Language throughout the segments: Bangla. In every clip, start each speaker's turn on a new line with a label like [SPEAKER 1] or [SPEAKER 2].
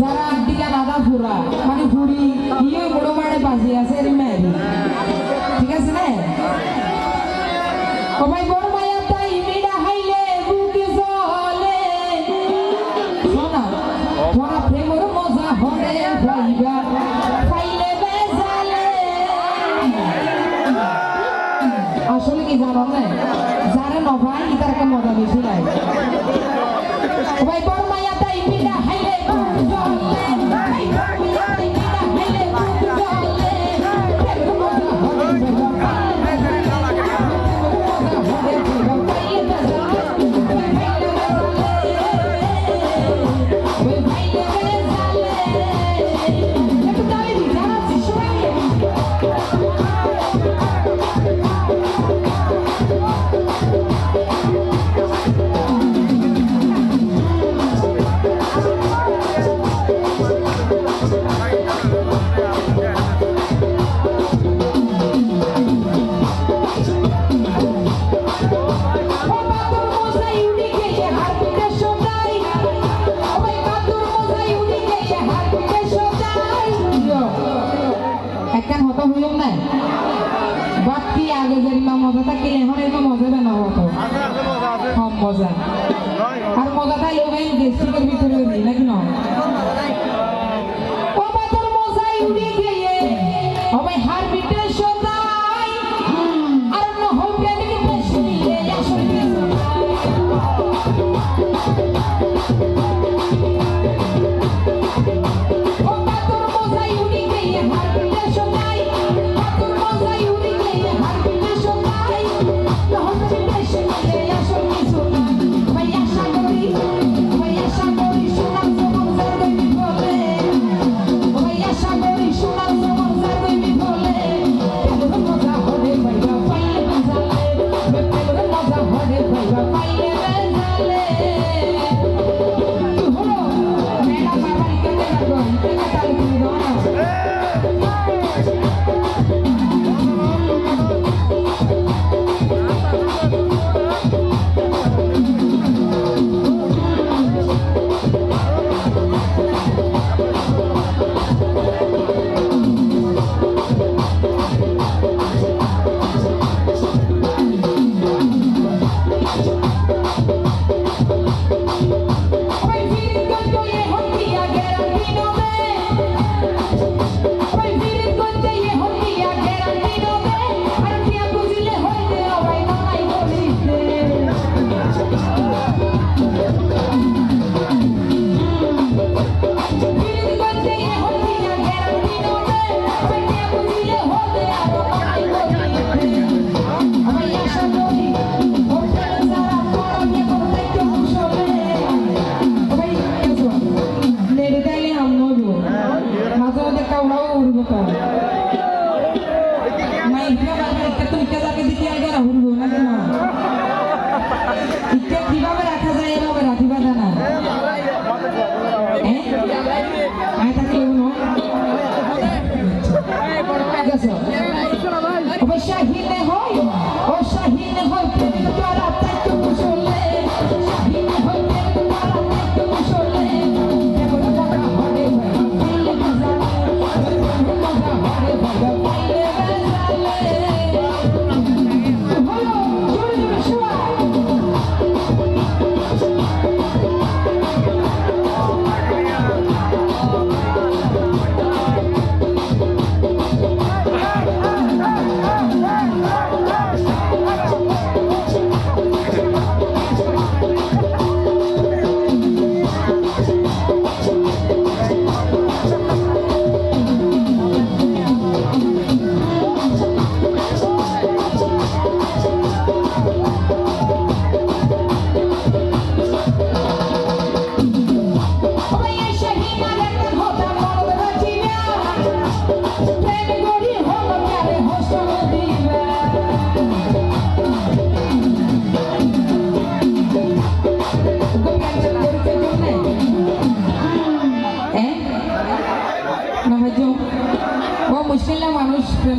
[SPEAKER 1] যারা দিকে দাদা ফুরা মানে ফুড়ি ইয়ে বড় মাঠে বাজি আছে এর মেয়ে ঠিক আছে না ও ভাই বড় মায়া তাই মিডা হাইলে বুকে জলে শোনা তোরা প্রেমর মজা হরে ভাইবা ফাইলে বেজালে আসলে কি জানো না যারা নভাই তার একটা মজা বেশি লাগে ও ভাই বড় মায়া তাই মিডা হাইলে বুকে জলে একখান হতো হইল না বাকি আগে যেরকম মজা থাকে এখন এরকম মজা না হতো কম মজা আর মজা তাই লোক গেস্টিকের ভিতরে দিই নাকি না ও বাতর মজাই উড়ে গিয়ে ও ভাই হার বিটে সদাই আর ন হবে নাকি বেশি নিয়ে আসলে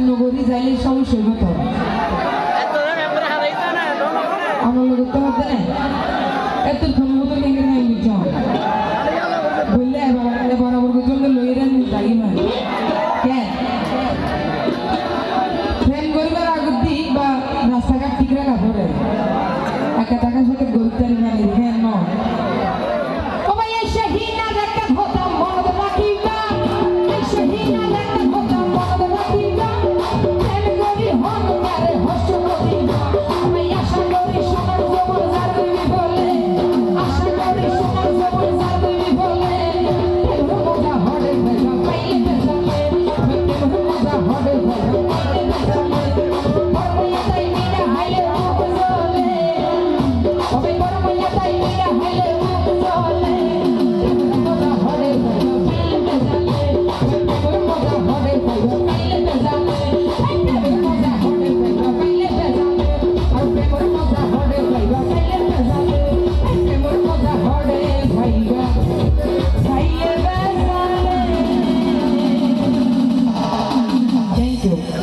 [SPEAKER 1] নগরী যাইলে সমস্যা হতো আমার লোক তো হবে না এত ধন্যবাদ বললে কিছু